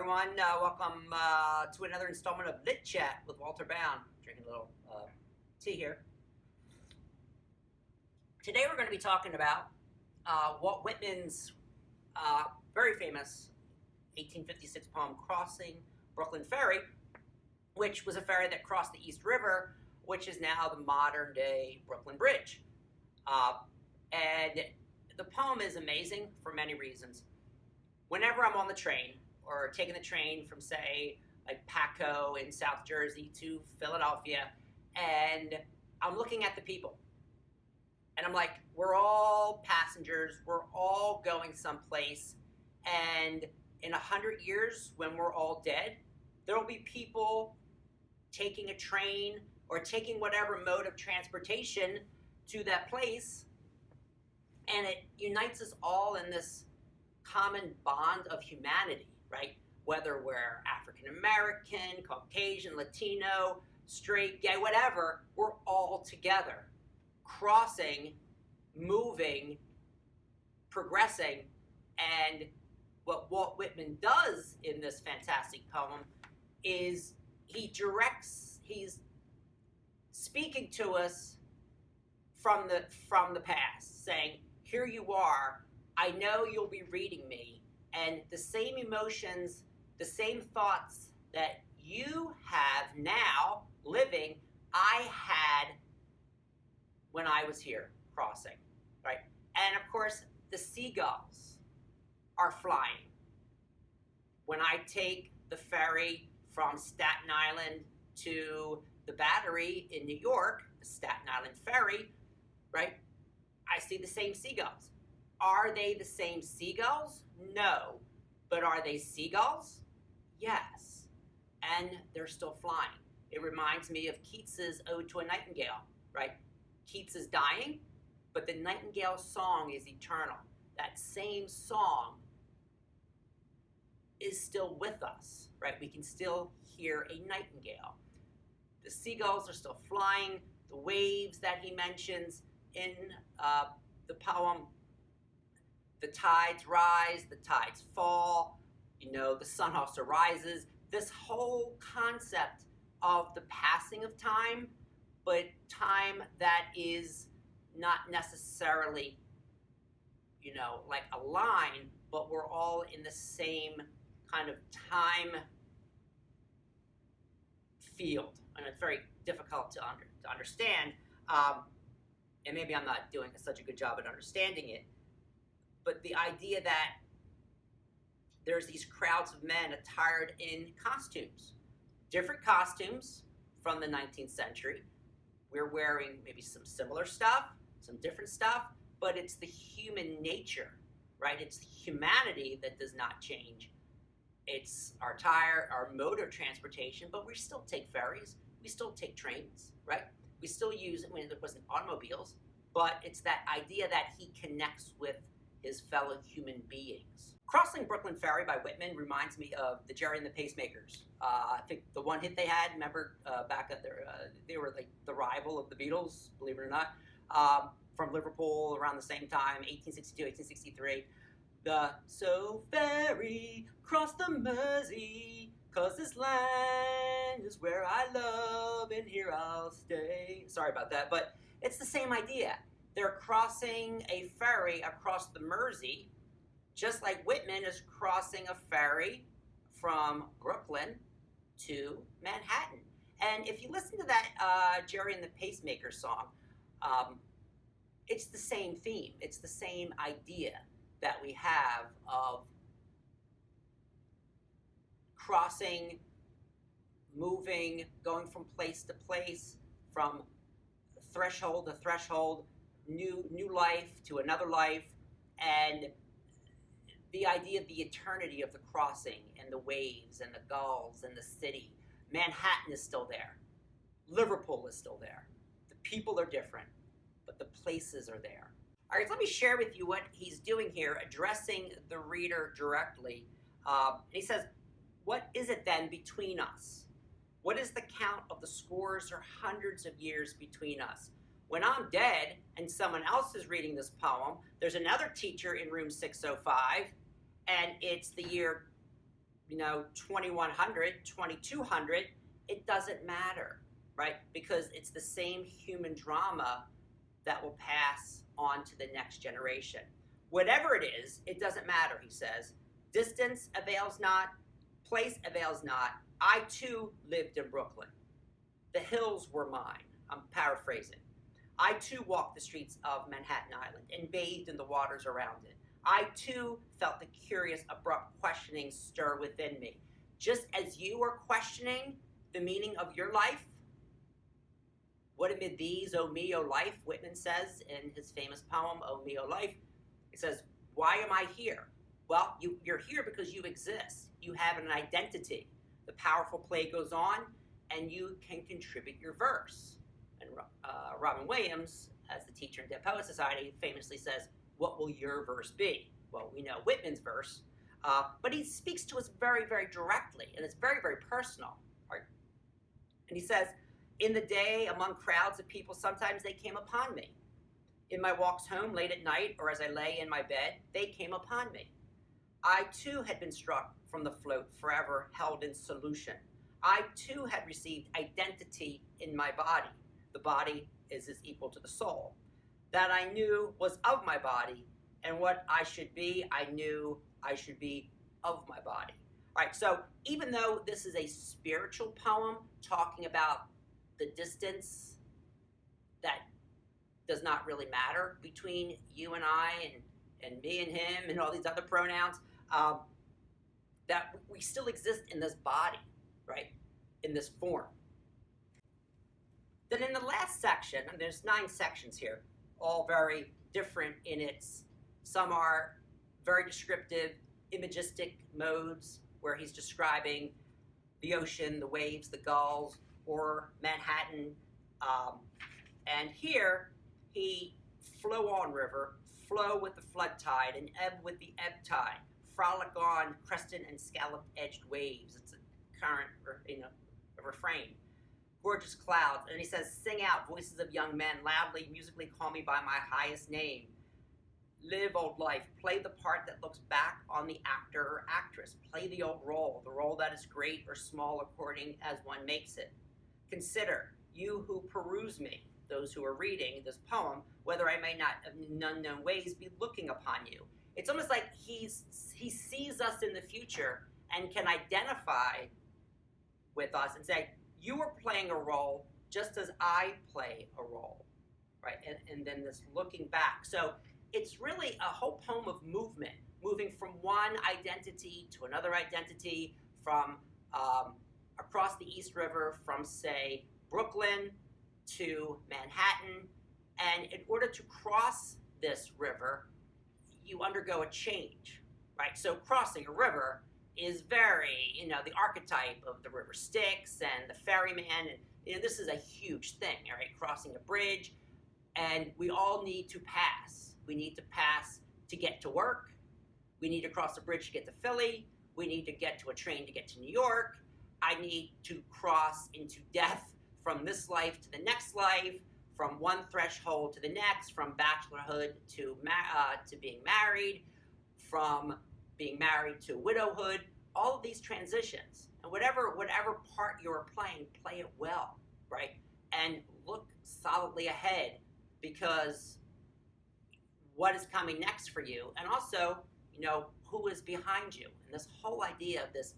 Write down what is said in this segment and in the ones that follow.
everyone. Welcome to another installment of LitChat with Walt or Bowne. Drinking a little tea here. Today we're going to be talking about Walt Whitman's very famous 1856 poem, Crossing Brooklyn Ferry, which was a ferry that crossed the East River, which is now the modern-day Brooklyn Bridge. And the poem is amazing for many reasons. Whenever I'm on the train, or taking the train from, say, like Paco in South Jersey to Philadelphia, and I'm looking at the people, and I'm like, we're all passengers, we're all going someplace, and in 100 years, when we're all dead, there will be people taking a train or taking whatever mode of transportation to that place, and it unites us all in this common bond of humanity, right? Whether we're African American, Caucasian, Latino, straight, gay, whatever, we're all together, crossing, moving, progressing. And what Walt Whitman does in this fantastic poem is he's speaking to us from the past, saying, here you are, I know you'll be reading me, and the same emotions, the same thoughts that you have now living, I had when I was here crossing, right? And of course, the seagulls are flying. When I take the ferry from Staten Island to the Battery in New York, the Staten Island ferry, right? I see the same seagulls. Are they the same seagulls? No. But are they seagulls? Yes. And they're still flying. It reminds me of Keats's Ode to a Nightingale, right? Keats is dying, but the nightingale's song is eternal. That same song is still with us, right? We can still hear a nightingale. The seagulls are still flying. The waves that he mentions in the poem, the tides rise, the tides fall, the sun also rises. This whole concept of the passing of time, but time that is not necessarily, like a line, but we're all in the same kind of time field. And it's very difficult to understand. And maybe I'm not doing such a good job at understanding it. But the idea that there's these crowds of men attired in costumes, different costumes from the 19th century. We're wearing maybe some similar stuff, some different stuff, but it's the human nature, right? It's the humanity that does not change. It's our mode of transportation, but we still take ferries, we still take trains, right? We still use, there wasn't automobiles, but it's that idea that he connects with his fellow human beings. Crossing Brooklyn Ferry by Whitman reminds me of the Gerry and the Pacemakers. I think the one hit they had, remember back at they were like the rival of the Beatles, believe it or not, from Liverpool around the same time, 1862, 1863. So ferry, cross the Mersey, 'cause this land is where I love, and here I'll stay. Sorry about that, but it's the same idea. They're crossing a ferry across the Mersey, just like Whitman is crossing a ferry from Brooklyn to Manhattan. And if you listen to that Gerry and the Pacemakers song, it's the same theme. It's the same idea that we have of crossing, moving, going from place to place, from threshold to threshold, new life to another life, and the idea of the eternity of the crossing and the waves and the gulls and the city. Manhattan is still there. Liverpool is still there. The people are different, but the places are there. All right, so let me share with you what he's doing here, addressing the reader directly. He says, what is it then between us? What is the count of the scores or hundreds of years between us? When I'm dead and someone else is reading this poem, there's another teacher in room 605, and it's the year 2100, 2200, it doesn't matter, right? Because it's the same human drama that will pass on to the next generation. Whatever it is, it doesn't matter, he says. Distance avails not, place avails not. I too lived in Brooklyn. The hills were mine. I'm paraphrasing. I too walked the streets of Manhattan Island and bathed in the waters around it. I too felt the curious, abrupt questioning stir within me. Just as you are questioning the meaning of your life, what amid these, O me, O life, Whitman says in his famous poem, O me, O life, he says, why am I here? Well, you're here because you exist. You have an identity. The powerful play goes on, and you can contribute your verse. And Robin Williams, as the teacher in Dead Poets Society, famously says, what will your verse be? Well, we know Whitman's verse, but he speaks to us very, very directly, and it's very, very personal. Right? And he says, in the day, among crowds of people, sometimes they came upon me. In my walks home late at night, or as I lay in my bed, they came upon me. I too had been struck from the float, forever held in solution. I too had received identity in my body. The body is equal to the soul. That I knew was of my body, and what I should be, I knew I should be of my body. All right, so even though this is a spiritual poem talking about the distance that does not really matter between you and I and me and him and all these other pronouns, that we still exist in this body, right, in this form. Then in the last section, and there's 9 sections here, all very different in its, some are very descriptive, imagistic modes, where he's describing the ocean, the waves, the gulls, or Manhattan. And here, he flow on river, flow with the flood tide, and ebb with the ebb tide, frolic on crested and scallop-edged waves. It's a current, a refrain. Gorgeous clouds. And he says, sing out, voices of young men, loudly, musically call me by my highest name. Live, old life. Play the part that looks back on the actor or actress. Play the old role, the role that is great or small according as one makes it. Consider, you who peruse me, those who are reading this poem, whether I may not in unknown ways be looking upon you. It's almost like he sees us in the future and can identify with us and say, you are playing a role just as I play a role, right? And then this looking back. So it's really a whole poem of movement, moving from one identity to another identity, from across the East River, from, say, Brooklyn to Manhattan. And in order to cross this river, you undergo a change, right? So crossing a river is very, the archetype of the river Styx and the ferryman. And, this is a huge thing, all right? Crossing a bridge. And we all need to pass. We need to pass to get to work. We need to cross a bridge to get to Philly. We need to get to a train to get to New York. I need to cross into death from this life to the next life, from one threshold to the next, from bachelorhood to being married, from being married to widowhood, all of these transitions. And whatever part you're playing, play it well, right? And look solidly ahead, because what is coming next for you, and also, who is behind you. And this whole idea of this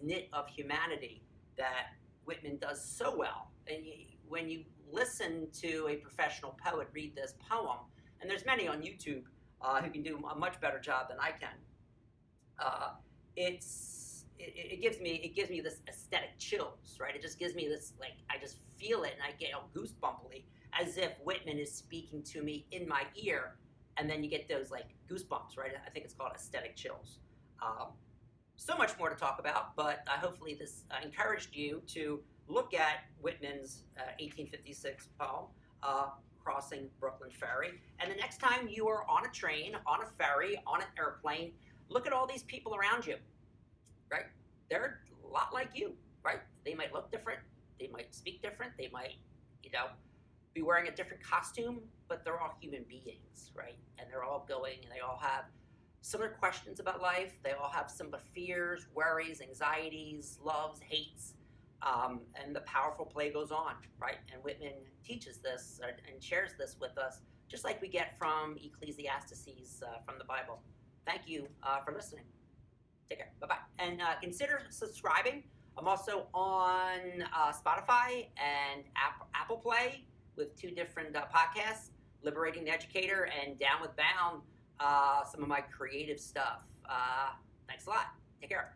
knit of humanity that Whitman does so well. And when you listen to a professional poet read this poem, and there's many on YouTube who can do a much better job than I can, it gives me this aesthetic chills, right? It just gives me this, like, I just feel it and I get all goosebumpily, as if Whitman is speaking to me in my ear, and then you get those like goosebumps, right? I think it's called aesthetic chills. So much more to talk about, but hopefully this encouraged you to look at Whitman's 1856 poem, Crossing Brooklyn Ferry. And the next time you are on a train, on a ferry, on an airplane, look at all these people around you, right? They're a lot like you, right? They might look different. They might speak different. They might, be wearing a different costume, but they're all human beings, right? And they're all going, and they all have similar questions about life. They all have similar fears, worries, anxieties, loves, hates, and the powerful play goes on, right? And Whitman teaches this and shares this with us, just like we get from Ecclesiastes from the Bible. Thank you for listening. Take care. Bye-bye. And consider subscribing. I'm also on Spotify and Apple Play with 2 different podcasts, Liberating the Educator and Down with Bowne, some of my creative stuff. Thanks a lot. Take care.